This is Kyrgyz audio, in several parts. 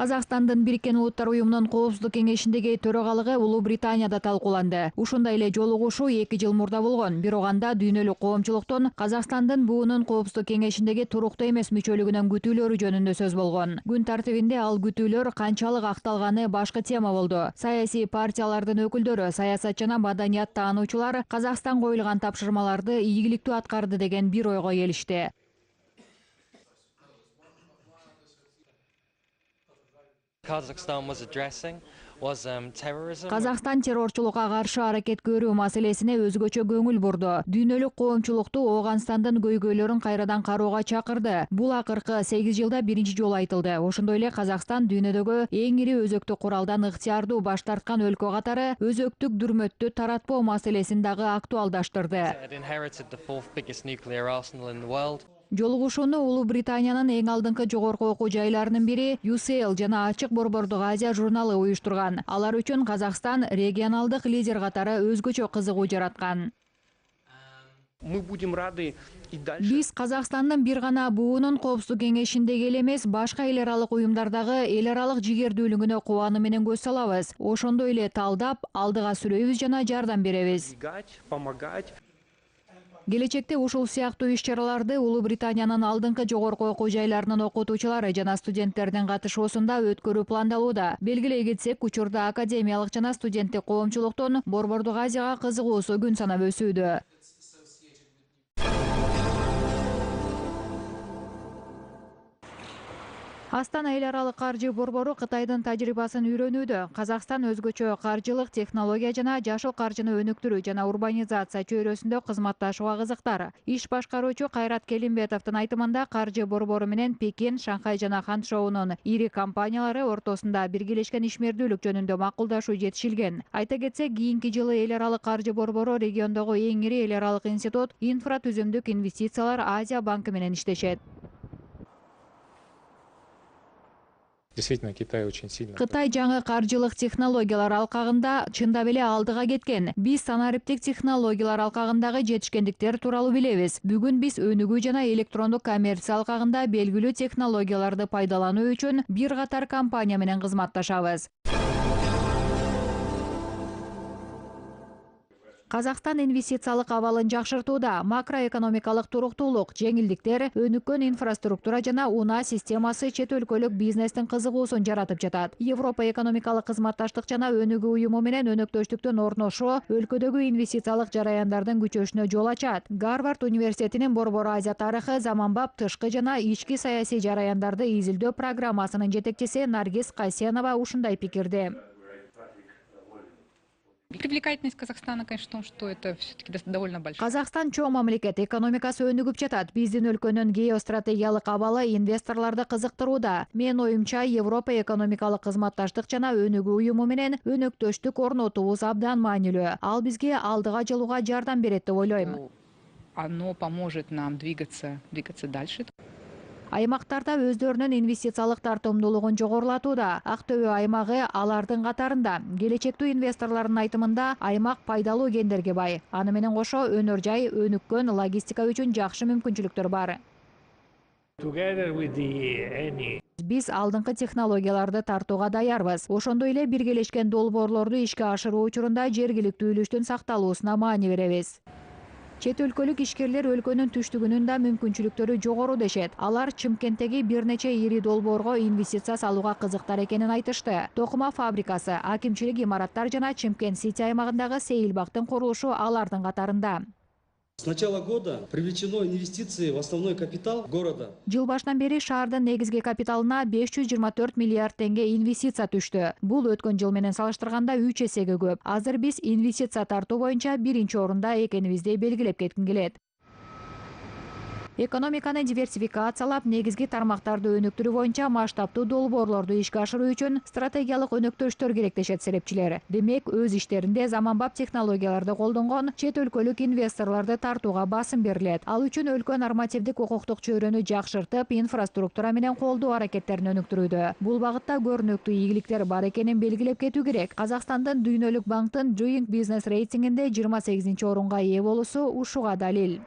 Казакстандын Бириккен Улуттар уюмунун Коопсуздук кеңешиндеги төрагалыгы Улуу Британияда талкууланды. Ушундай эле жолугушуу 2 жыл мурда болгон. Бирок анда дүйнөлүк коомчулуктун Казакстандын буунун Коопсуздук кеңешиндеги туруктуу эмес мүчөлүгүнөн күтүүлөрү жөнүндө сөз болгон. Күн тартибинде ал күтүүлөр канчалык акталганы башкы тема болду. Саясий партиялардын өкүлдөрү, саясат жана маданият таануучулар Казакстан коюлган тапшырмаларды ийгиликтүү аткарды деген бир ойго келишти. Казакстан террорчулукка каршы аракет көрүү маселесине өзгөчө көңүл бурду. Дүйнөлүк коомчулукту Ооганстандын көйгөйлөрүн кайрадан кароого чакырды. Бул акыркы 8 жылда биринчи жолу айтылды. Ошондой эле Казакстан дүйнөдөгү эң ири өзөктүк куралдан ыктыярдуу баш тарткан өлкө катары өзөктүк дүрмөттү таратпоо маселесин дагы актуалдаштырды. Жолугушууну Улуу Британиянын эң алдыңкы жогорку окуу жайларынын бири UCL жана Ачык Борбордук Азия журналы уюштурган. Алар үчүн Казакстан регионалдык лидер катары өзгөчө кызыгуу жараткан. Биз Казакстандын бир гана буунун Коопсуздук кеңешиндеги эле эмес, башка эл аралык уюмдардагы эл аралык жигердүүлүгүнө кубануу менен көз салабыз. Ошондой эле талдап, алдыга сүрөбүз жана жардам беребиз. Келечекте ушул сыяктуу иш-чараларды Улуу Британиянын алдыңкы жогорку окуу жайларынын окутуучулары жана студенттердин катышуусунда өткөрүү пландалууда. Белгилей кетсек, учурда академиялык жана студенттик коомчулуктун Борбордук Азияга кызыгуусу күн санап өсүүдө. Астана эл аралык каржы борбору Кытайдын тажрыйбасын үйрөнүүдө. Казакстан өзгөчө каржылык, технология жана жашыл каржыны өнүктүрүү жана урбанизация чөйрөсүндө кызматташууга кызыктар. Иш башкаруучу Кайрат Келимбетовдун айтымында, каржы борбору менен Пекин, Шанхай жана Ханчжоунун ири компаниялары ортосунда биргелешкен ишмердүүлүк жөнүндө макулдашуу жетишилген. Айта кетсек, кийинки жылы эл аралык каржы борбору региондогу эң ири эл аралык институт инфратүзүмдүк инвестициялар Азия банкы менен иштешет. Действительно, Китай очень сильно. Кытай жаңы каржылык технологиялар алкагында чындап эле алдыга кеткен. Биз санариптик технологиялар алкагындагы жетишкендиктер тууралуу билебиз. Бүгүн биз өнүгүү жана электрондук коммерция алкагында белгилүү технологияларды пайдалануу үчүн бир катар компания менен кызматташабыз. Казакстан инвестициялык абалын жакшыртууда. Макроэкономикалык туруктуулук, жеңилдиктер, өнүккөн инфраструктура жана унаа системасы чет өлкөлүк бизнестин кызыгуусун жаратып жатат. Европа экономикалык кызматташтык жана өнүгүү уюму менен өнөктөштүктүн орношуу өлкөдөгү инвестициялык жараяндардын күчөшүнө жол ачат. Гарвард университетинин Борбор Азия тарыхы, заманбап тышкы жана ички саясий жараяндарды изилдөө программасынын жетекчиси Наргиз Кайсенова ушундай пикирде. Привлекательность Казахстана, конечно, в том, что это все-таки довольно большая. Казакстан чоң мамлекет, экономикасы өнүгүп жатат. Биздин өлкөнүн геостратегиялык абалы инвесторлорду кызыктырууда. Мен оюмча, Европа экономикалык кызматташтык жана өнүгүү уюму менен өнөктөштүк орнотуубуз абдан маанилүү. Ал бизге алдыга жылууга жардам берет деп ойлойм. Оно поможет нам двигаться дальше. Аймактарда өздөрүнүн инвестициялык тартымдуулугун жогорулатууда. Актөбө аймагы алардын катарында. Келечектүү инвесторлордун айтымында, аймак пайдалуу кендерге бай. Аны менен кошо өнөр жай, өнүккөн логистика үчүн жакшы мүмкүнчүлүктөр бар. Биз алдыңкы технологияларды тартууга даярбыз. Ошондой эле биргелешкен долбоорлорду ишке ашыруу учурунда жергиликтүү үлүштүн сакталуусуна маани беребиз. Чет өлкөлүк ишкерлер өлкөнүн түштүгүнүн да мүмкүнчүлүктөрү жогору дешет. Алар Чымкенттеги бир нече ири долбоорго инвестиция салууга кызыктар экенин айтышты. Токума фабрикасы, акимчилик имараттар жана Чымкент Сити аймагындагы сейилбактын курулушу алардын катарында. С начала года привлечено инвестиции в основной капитал города. Жыл башынан бери шаардын негизги капиталына 524 миллиард теңге инвестиция түштү. Бул өткөн жыл менен салыштырганда 3 эсеге көп. Азыр биз инвестиция тартуу боюнча биринчи орунда экенибизди белгилеп кетким келет. Экономиканы диверсификациялап, негизги тармактарды өнүктүрүү боюнча масштабтуу долбоорлорду ишке ашыруу үчүн стратегиялык өнөктөштөр керек дешет серепчилер. Демек, өз иштеринде заманбап технологияларды колдонгон чет өлкөлүк инвесторлорду тартууга басым берилет. Ал үчүн өлкө нормативдик укуктук чөйрөнү жакшыртып, инфраструктура менен колдоо аракеттерин өнүктүрүүдө. Бул багытта көрүнүктүү ийгиликтер бар экенин белгилеп кетүү керек. Казакстандын Дүйнөлүк банктын Doing Business рейтингинде 28-орунга ээ болуусу ушуга далил.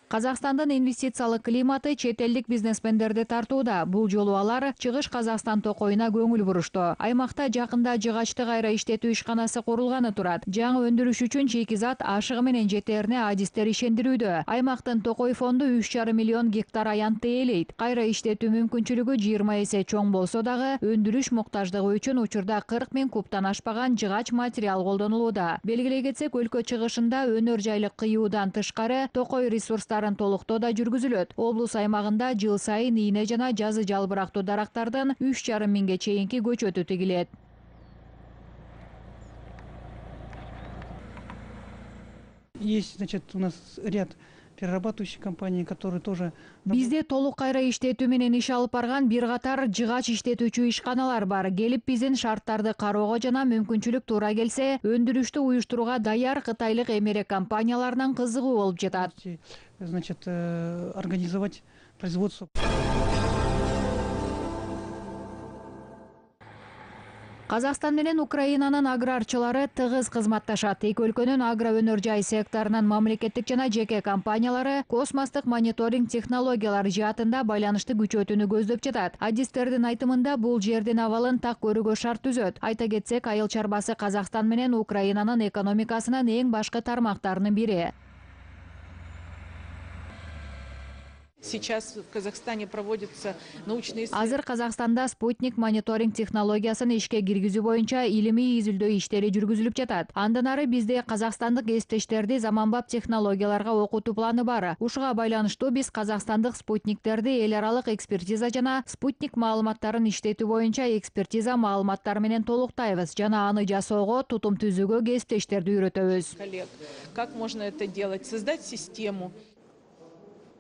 Казакстандын инвестициялык климаты чет элдик бизнесмендерди тартууда. Бул жолу алар Чыгыш Казакстан токойуна көңүл бурушту. Аймакта жакында жыгачты кайра иштетүү ишканасы курулганы турат. Жаңы өндүрүш үчүн шикизат ашыгы менен жетерине адистер ишендирүүдө. Аймактын токой фонду 3,5 миллион гектар аянтты ээлейт. Кайра иштетүү мүмкүнчүлүгү 20 эсе чоң болсо дагы өндүрүш муктаждыгы үчүн учурда 40 000 кубтан ашпаган жыгач материал колдонулууда. Белгилей кетсек, өлкө чыгышында өнөр жайлык кыюудан тышкары токой ресурстарын толуктоо да жүргүзүлөт. Облус аймагында жыл сайын ийне жана жазы жалбырактуу дарактардан 3,5 миңге чейинки көчөтү тигилет. Есть, значит, у нас ряд перерабатывающих компаний, которые тоже... Бизде толук кайра иштетүү менен иш алып барган бир катар жыгач иштетүүчү ишканалар бар. Келип биздин шарттарды кароого жана мүмкүнчүлүк туура келсе, өндүрүштү уюштурууга даяр кытайлык эмерек компанияларынан кызыгуу болуп жатат. Значит, организовать производство. Казакстан менен Украинанын аграрчылары тыгыз кызматташат. Эки өлкөнүн агроөнөр жай секторунан мамлекеттик жана жеке компаниялары космостук мониторинг технологиялары жаатында байланышты күчөтүүнү көздөп жатат. Адистердин айтымында бул жердин абалын так көрүүгө шарт түзөт. Айта кетсек, айыл чарбасы Казакстан менен Украинанын экономикасынын эң башкы тармактарынын бири. Сейчас в Казахстане проводятся научные исследования. Азыр Казакстанда спутник мониторинг технологиясын ишке киргизүү боюнча илимий изилдөө иштери жүргүзүлүп жатат. Андан ары бизде казакстандык эстештерди заманбап технологияларга окутуу планы бар. Ушуга байланыштуу биз казакстандык спутниктерди эл аралык экспертиза жана спутник маалыматтарын иштетүү боюнча экспертиза маалыматтары менен толуктайбыз жана аны жасоого, тутум түзүүгө эстештерди үйрөтөбүз. Как можно это делать? Создать систему.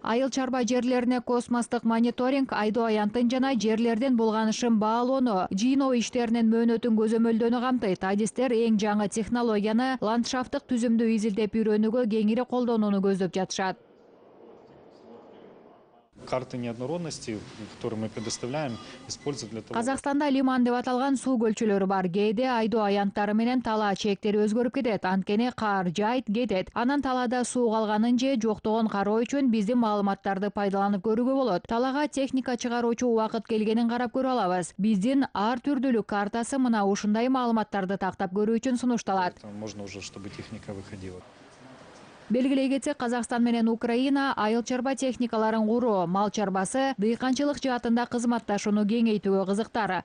Айыл чарба жерлерине космостук мониторинг айдоо аянтын жана жерлердин булганышын баалоону, жыйноо иштеринин мөөнөтүн көзөмөлдөөнү камтыйт. Адистер эң жаңы технологияны ландшафттык түзүмдү изилдеп үйрөнүүгө кеңири колдонууну көздөп жатышат. Карты неоднородности, которые мы предоставляем, используют для того... Казакстанда лиман деп аталган суу көлчөлөрү бар. Кээде айдоо аянттары менен талаа чектери өзгөрүп кетет. Анткени кар жайт кетет. Анан талаада суу калганын же жоктогон кароо үчүн биздин маалыматтарды пайдаланып көрүүгө болот. Талаага техника чыгаруучу убакыт келгенин карап көрө алабыз. Биздин ар түрдүүлүк картасы мына ушундай маалыматтарды тактап көрүү үчүн сунушталат. Можно уже, чтобы техника выходила. Белгилей кетсек, Казакстан менен Украина айыл чарба техникаларын куруу, мал чарбасы, дыйканчылык жаатында кызматташууну кеңейтүүгө кызыктар.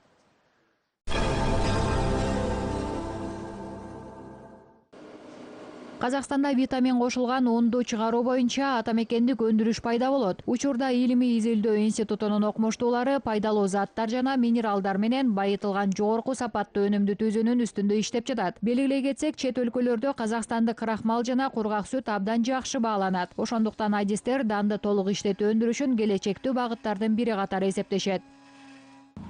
Казакстанда витамин кошулган унду чыгаруу боюнча атамекендик өндүрүш пайда болот. Учурда илимий изилдөө институтунун окумуштуулары пайдалуу заттар жана минералдар менен байытылган жогорку сапаттуу өнүмдү түзүүнүн үстүндө иштеп жатат. Белгилей кетсек, чет өлкөлөрдө казакстандык крахмал жана кургак сүт абдан жакшы бааланат. Ошондуктан адистер данды толук иштетүү өндүрүшүн келечектүү багыттардын бири катары эсептешет.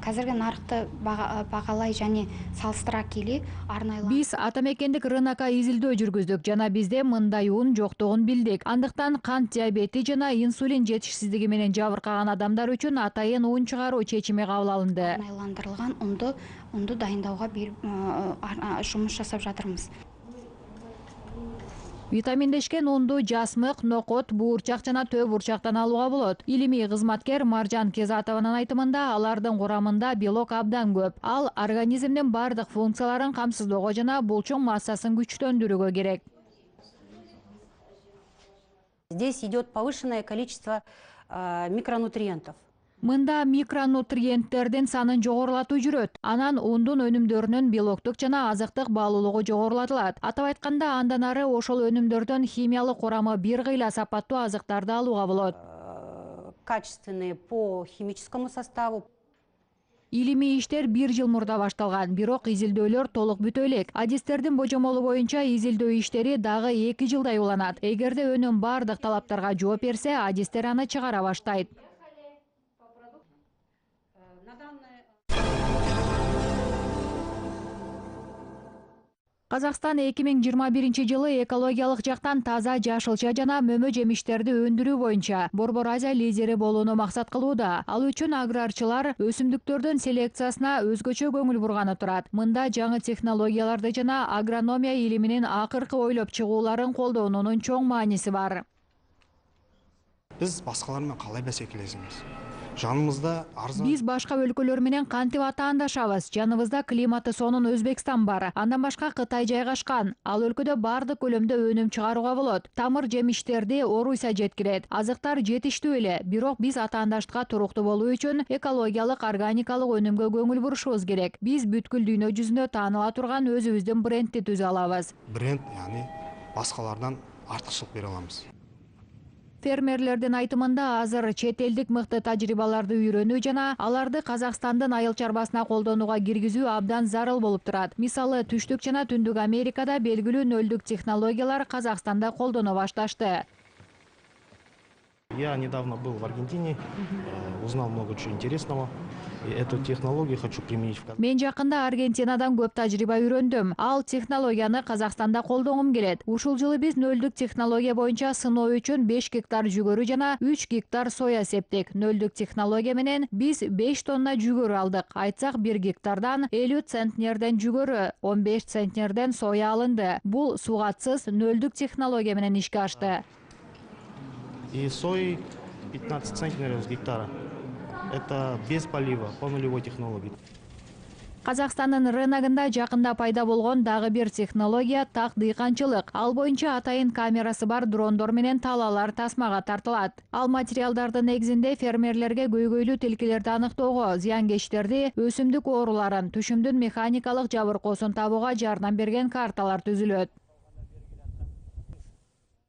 Қазіргі нарықты бағалай және салыстыра келе арнайлы. Биз атамекендик рынокко изилдөө жүргүздүк жана бизде мындай ун жоктугун билдик. Андыктан кант диабети жана инсулин жетишсиздиги менен жабыркаган адамдар үчүн атайын ун чыгаруу чечими кабыл алынды. Арнайландырылган унду дайындауга жумуш жасап жатырмыз. Витаминдешкен унду жасмык, нокот, буурчак жана төө бурчактан алууга болот. Илимий кызматкер Маржан Кезатованын айтымында алардын курамында белок абдан көп. Ал организмдин бардык функцияларын камсыздоого жана булчуң массасын күчтөндүрүүгө керек. Здесь идет повышенное количество микронутриентов. Мында микронутриенттердин санын жогорулатуу жүрөт. Анан ундун өнүмдөрүнүн белоктук жана азыктык баалуулугу жогорулатылат. Атап айтканда, андан ары ошол өнүмдөрдөн химиялык курамы бир кыйла сапаттуу азыктарды алууга болот. Качественные по химическому составу. Илимий иштер 1 жыл мурда башталган, бирок изилдөөлөр толук бүтө элек. Адистердин божомолу боюнча изилдөө иштери дагы 2 жылдай уланат. Эгерде өнүм бардык талаптарга жооп берсе, адистер аны чыгара баштайт. Казакстан 2021 экологиялык жактан таза жашылча жана мөмө жемиштерди өндүрүү боюнча Борбор Азия лидери болууну максат кылууда. Ал үчүн аграрчылар өсүмдүктөрдүн селекциясына өзгөчө көңүл бурганы турат. Мында жаңы технологияларды жана агрономия илиминин акыркы ойлоп чыгууларын колдоонунун чоң мааниси бар. Біз басқалармен қалай бәсекелесеміз? Жанымызда арзан. Биз башка өлкөлөр менен кантип атаандашабыз? Жаныбызда климаты сонун Өзбекстан бар. Андан башка Кытай жайгашкан. Ал өлкөдө бардык көлөмдө өнүм чыгарууга болот. Тамыр жемиштерди Орусия жеткирет. Азыктар жетиштүү эле. Бирок биз атаандаштыкка туруктуу болуу үчүн экологиялык, органикалык өнүмгө көңүл бурушубуз керек. Биз бүткүл дүйнө жүзүндө тааныла турган өзүбүздүн брендти түзө алабыз. Бренд, яғни басқалардан артықшылық бере аламыз. Фермерлердин айтымында азыр чет элдик мыкты тажрыйбаларды үйрөнүү жана аларды Казакстандын айыл чарбасына колдонууга киргизүү абдан зарыл болуп турат. Мисалы, Түштүк жана Түндүк Америкада белгилүү нөлдүк технологиялар Казакстанда колдоно башташты. Я недавно был в Аргентине, узнал много чего интересного. И эту технологию хочу применить в Казахстане. Мен жакында Аргентинадан көп тажрыйба үйрөндүм. Ал технологияны Казакстанда колдонгум келет. Ушул жылы биз нөлдүк технология боюнча сыноо үчүн 5 гектар жүгөрү жана 3 гектар соя септик. Нөлдүк технология менен биз 5 тонна жүгөрү алдык. Айтсак 1 гектардан 50 центнерден жүгөрү, 15 центнерден соя алынды. Бул сугатсыз нөлдүк технология менен ишке ашты. И сои 15 центнеров с гектара. Это без полива, по нулевой технологии. Казакстандын рыногунда жакында пайда болгон дагы бир технология так дыйканчылык. Ал боюнча атайын камерасы бар дрондор менен талаалар тасмага тартылат. Ал материалдардын негизинде фермерлерге көйгөйлүү тилкелерди аныктоого, зыянкечтерди, өсүмдүк ооруларын, түшүмдүн механикалык жабыркоосун табууга жардам берген карталар түзүлөт.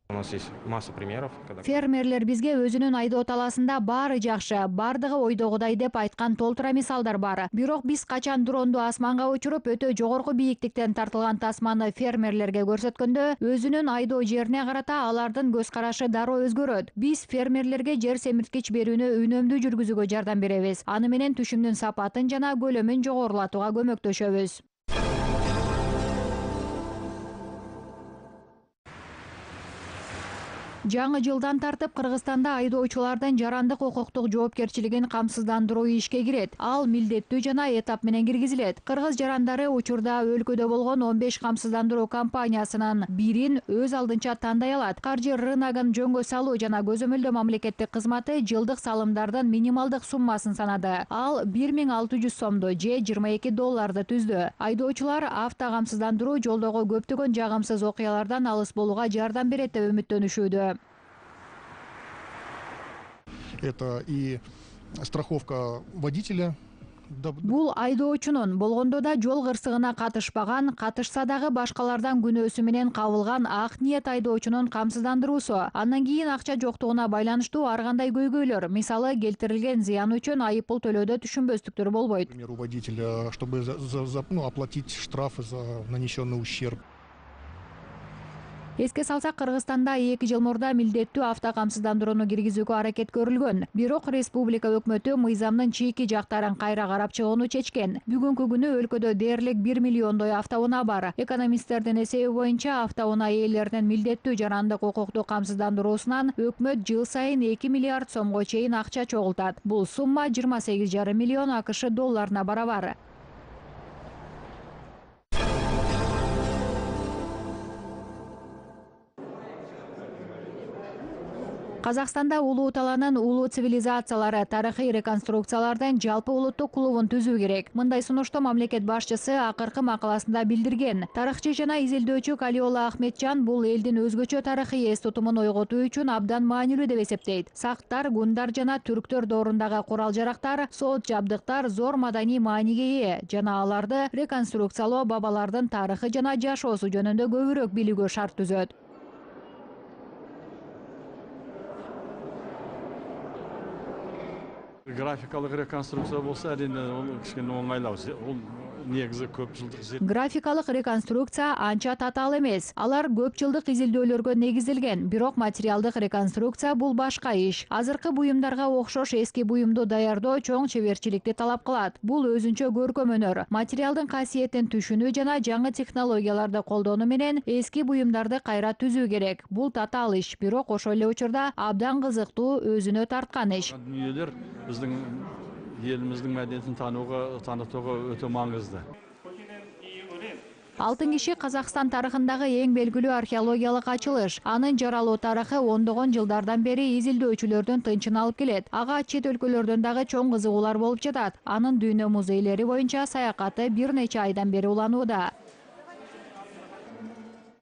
У нас есть масса примеров. Фермерлер бизге өзүнүн айдоо таласында баары жакшы, бардыгы ойдогудай деп айткан толтура мисалдар бар. Бирок биз качан дронду асманга учуруп, өтө жогорку бийиктиктен тартылган тасманы фермерлерге көрсөткөндө, өзүнүн айдоо жерине карата алардын көз карашы дароо өзгөрөт. Биз фермерлерге жер семирткич берүүнү үнөмдүү жүргүзүүгө жардам беребиз. Аны менен түшүмдүн сапатын жана көлөмүн жогорулатууга көмөктөшөбүз. Жаңы жылдан тартып Кыргызстанда айдоочулардын жарандык укуктук жоопкерчилигин камсыздандыруу ишке кирет. Ал милдеттүү жана этап менен киргизилет. Кыргыз жарандары учурда өлкөдө болгон 15 камсыздандыруу компаниясынын бирин өз алдынча тандай алат. Каржы рыногун жөнгө салуу жана көзөмөлдөө мамлекеттик кызматы жылдык салымдардын минималдык суммасын санады. Ал 1600 сомду же $22 түздү. Айдоочулар автокамсыздандыруу жолдогу көптөгөн жагымсыз окуялардан алыс болууга жардам берет деп үмүттөнүшүүдө. Это и страховка водителя. Бул айдоочунун болгондо да жол кырсыгына катышпаган, катышса дагы башкалардан күнөөсү менен кабылган ак ниет айдоочунун камсыздандыруусу. Андан кийин акча жоктугуна байланыштуу ар кандай көйгөйлөр, мисалы келтирилген зыян үчүн айыппул төлөөдө түшүнбөстүктөр болбойт. Например, у водителя, чтобы оплатить штрафы за нанесенный ущерб. Эске салсак, Кыргызстанда 2 жыл мурда милдеттүү автокамсыздандырууну киргизүүгө аракет көрүлгөн. Бирок республика өкмөтү мыйзамдын чийки жактарын кайра карап чыгууну чечкен. Бүгүнкү күнү өлкөдө дээрлик 1 миллиондой автоунаа бар. Экономисттердин эсеби боюнча автоунаа ээлеринин милдеттүү жарандык укуктук камсыздандыруусунан өкмөт жыл сайын 2 миллиард сомго чейин акча чогултат. Бул сумма 28,5 миллион АКШ долларына барабар. Казакстанда улуу таланын улуу цивилизациялары тарыхый реконструкциялардын жалпы улуттук клубун түзүү керек. Мындай сунушту мамлекет башчысы акыркы макаласында билдирген. Тарыхчы жана изилдөөчү Калиола Ахметжан бул элдин өзгөчө тарыхый эс тутумун ойготуу үчүн абдан маанилүү деп эсептейт. Сактар, гундар жана түрктөр доорундагы курал-жарактар, сот жабдыктар зор маданий мааниге ээ жана аларды реконструкциялоо бабалардын тарыхы жана жашоосу жөнүндө көбүрөөк билүүгө шарт түзөт. Графикалык реконструкция болса, әрине ол кішкене оңайлау. Ол негізі көп жылдық зерттеу. Графикалык реконструкция анча татаал эмес. Алар көп жылдык изилдөөлөргө негизилген. Бирок материалдык реконструкция бул башка иш. Азыркы буюмдарга окшош эски буюмду даярдоо чоң чеберчиликти талап кылат. Бул өзүнчө көркөм өнөр. Материалдын касиетин түшүнүү жана жаңы технологияларды колдонуу менен эски буюмдарды кайра түзүү керек. Бул татаал иш, бирок ошол эле учурда абдан кызыктуу, өзүнө тарткан иш. Біздің еліміздің мәдениетін танытуға өте маңызды. Алтын киши Казакстан тарыхындагы эң белгилүү археологиялык ачылыш. Анын жаралуу тарыхы ондогон жылдардан бери изилдөөчүлөрдүн тынчын алып келет. Ага чет өлкөлөрдөн дагы чоң кызыгуулар болуп жатат. Анын дүйнө музейлери боюнча саякаты бир нече айдан бери уланууда.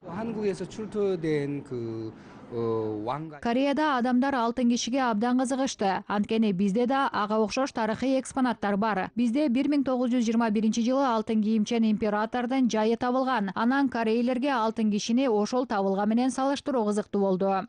한국에서 출토된 Кореяда адамдар алтын кишиге абдан кызыгышты. Анткени бизде да ага окшош тарыхый экспонаттар бар. Бизде 1921 жылы алтын кийимчен императордун жайы табылган. Анан корейлерге алтын кишини ошол табылган менен салыштыруу кызыктуу болду.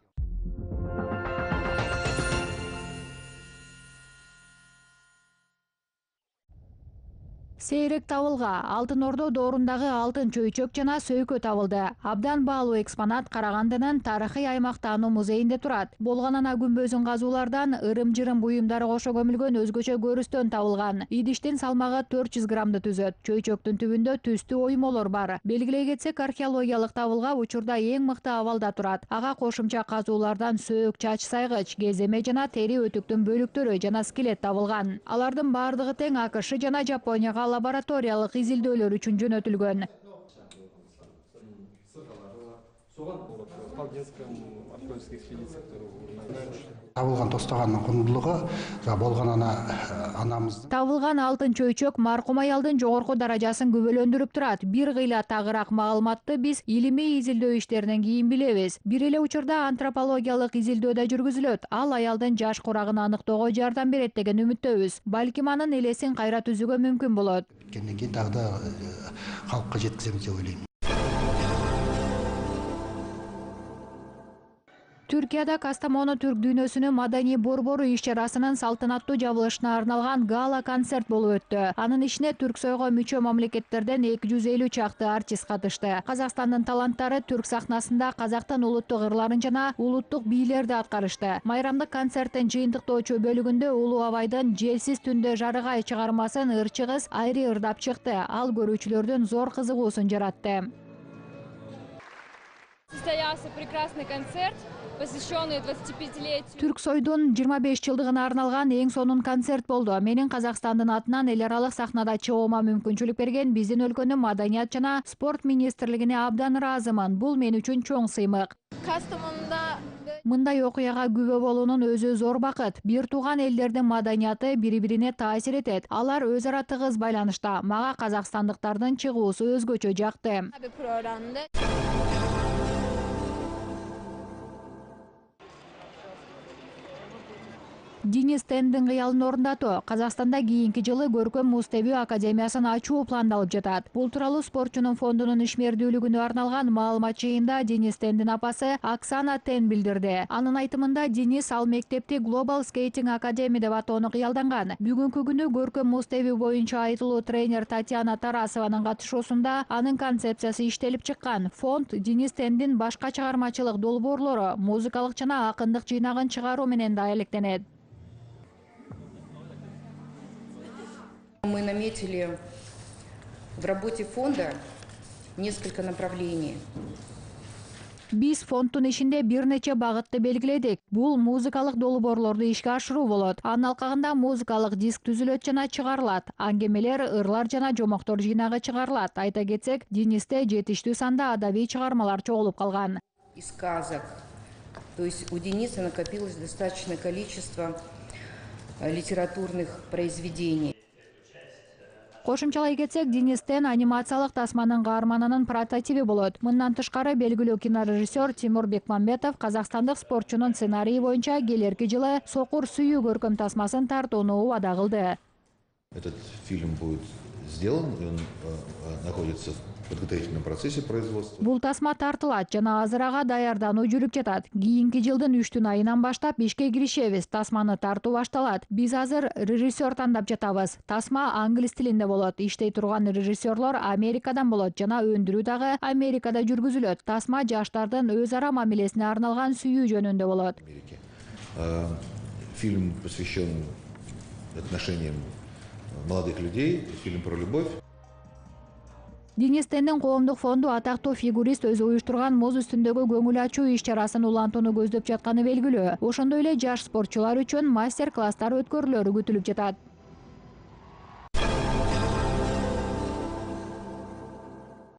Сейрек табылга, Алтын Ордо доорундагы алтын чөйчөк жана сөйкө табылды. Абдан баалуу экспонат Карагандынын тарыхый аймактануу музейинде турат. Болгон ана күмбөзүн казуулардан ырым-жырым буюмдары кошо көмүлгөн өзгөчө көрүстөн табылган. Идиштин салмагы 400 граммды түзөт. Чөйчөктүн түбүндө түстүү оймолор бар. Белгилей кетсек, археологиялык табылга учурда эң мыкты абалда турат. Ага кошумча казуулардан сөөк, чач сайгыч, кеземе жана тери өтүктүн бөлүктөрү жана скелет табылган. Алардын бардыгы тең АКШ жана Жапонияга лабораториялык изилдөөлөр үчүн жөнөтүлгөн. Табылган тостаганын кундулугу болгон анамыздын Табылган алтын чөйчөк маркум аялдын жогорку даражасын күбөлөндүрүп турат. Бир кыйла тагыраак маалыматты биз илимий изилдөө иштеринен кийин билебиз. Бир эле учурда антропологиялык изилдөө да жүргүзүлөт. Ал аялдын жаш курагын аныктоого жардам берет деген үмүттөбүз. Балким анын элесин кайра түзүүгө мүмкүн болот. Кенден кийин дагы да калкка жеткизебиз деп ойлойм. Түркияда Кастамону түрк дүйнөсүнүн маданий борбору иш-чарасынын салтанаттуу жабылышына арналган гала концерт болуп өттү. Анын ишине Түрксойго мүчө мамлекеттерден 250 чакты артист катышты. Казакстандын таланттары түрк сахнасында казактын улуттук ырларын жана улуттук бийлерди аткарышты. Майрамдык концерттин жыйынтыктоочу бөлүгүндө Улуу Абайдын Желсиз түндө жарыгай чыгармасын ырчы кыз Айри ырдап чыкты. Ал көрүүчүлөрдүн зор кызыгуусун жаратты. Состоялся прекрасный концерт, посвященный 25-летию. Түрксойдун 25 жылдыгына арналган эң сонун концерт болду. Менин Казакстандын атынан эл аралык сахнада чыгуума мүмкүнчүлүк берген биздин өлкөнүн маданият жана спорт министрлигине абдан ыраазымын. Бул мен үчүн чоң сыймык. Кастамонда Мындай окуяга күбө болуунун өзү зор бакыт. Бир тууган элдердин маданияты бири-бирине таасир этет. Алар өз ара тыгыз байланышта. Мага казакстандыктардын чыгуусу өзгөчө жакты. Денис Тендин кыялын орундатуу. Казакстанда кийинки жылы көркөм муз тебүү академиясын ачуу пландалып жатат. Бул тууралуу спортчунун фондунун ишмердүүлүгүнө арналган маалымат жыйында Денис Тендин апасы Оксана Тен билдирди. Анын айтымында Денис ал мектепти Global Skating Academy деп атоону кыялданган. Бүгүнкү күнү көркөм муз тебүү боюнча айтылуу тренер Татьяна Тарасованын катышуусунда анын концепциясы иштелип чыккан. Фонд Денис Тендин башка чыгармачылык долбоорлору, музыкалык жана акындык жыйнагын чыгаруу менен да алектенет. Мы наметили в работе фонда несколько направлений. Биз фонддун ишинде бир нече багытты белгиледик. Бул музыкалык долбоорлорду ишке ашыруу болот. Анын алкагында музыкалык диск түзүлөт жана чыгарылат. Аңгемелер, ырлар жана жомоктор жыйнагы чыгарылат. Айта кетсек, Денисте жетиштүү санда адабий чыгармалар чогулуп калган. Из сказок. То есть у Дениса накопилось достаточное количество литературных произведений. Кошумчалай кетсек, Денистен анимациялык тасманын каарманынын прототиби болот. Мындан тышкары белгилүү кинорежиссер Тимур Бекмамбетов казакстандык спортчунун сценарийи боюнча келерки жылы Сокур сүйүү көркөм тасмасын тартууну убада кылды. Этот фильм будет сделан, он находится в подготовительном процессе производства. Бул тасма тартылат жана азыр ага даярдануу жүрүп жатат. Кийинки жылдын 3 айынан баштап ишке киришебиз. Тасманы тартуу башталат. Биз азыр режиссер тандап жатабыз. Тасма англис тилинде болот. Иштей турган режиссерлор Америкадан болот жана өндүрүү дагы Америкада жүргүзүлөт. Тасма жаштардын өз ара мамилесине арналган сүйүү жөнүндө болот. Фильм посвящен отношениям молодых людей, фильм про любовь. Денис Тендин коомдук фонду атактуу фигурист өзү уюштурган муз үстүндөгү көңүл ачуу иш-чарасын улантууну көздөп жатканы белгилүү. Ошондой эле жаш спортчулар үчүн мастер-класстар өткөрүлөрү күтүлүп жатат.